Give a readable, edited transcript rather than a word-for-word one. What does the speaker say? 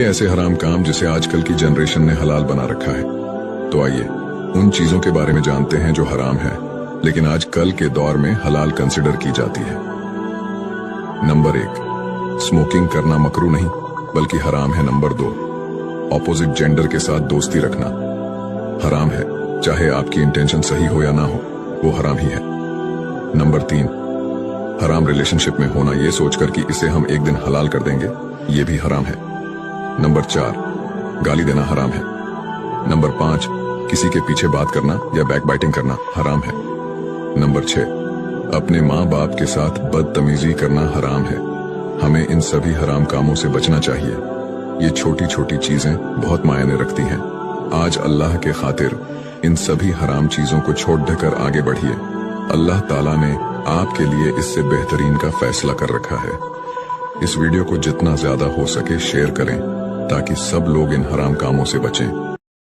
ऐसे हराम काम जिसे आजकल की जनरेशन ने हलाल बना रखा है। तो आइए उन चीजों के बारे में जानते हैं जो हराम है लेकिन आज कल के दौर में हलाल कंसिडर की जाती है। नंबर 1, स्मोकिंग करना मकरू नहीं बल्कि हराम है। नंबर 2, ऑपोजिट जेंडर के साथ दोस्ती रखना हराम है, चाहे आपकी इंटेंशन सही हो या ना हो, वो हराम ही है। नंबर 3, हराम रिलेशनशिप में होना ये सोचकर कि इसे हम एक दिन हलाल कर देंगे, ये भी हराम है। नंबर 4, गाली देना हराम है। नंबर 5, किसी के पीछे बात करना या बैक बाइटिंग करना हराम है। नंबर 6, अपने माँ बाप के साथ बदतमीजी करना हराम है। हमें इन सभी हराम कामों से बचना चाहिए। ये छोटी छोटी चीजें बहुत मायने रखती हैं। आज अल्लाह के खातिर इन सभी हराम चीजों को छोड़ देकर आगे बढ़िए। अल्लाह ताला ने आपके लिए इससे बेहतरीन का फैसला कर रखा है। इस वीडियो को जितना ज्यादा हो सके शेयर करें ताकि सब लोग इन हराम कामों से बचें।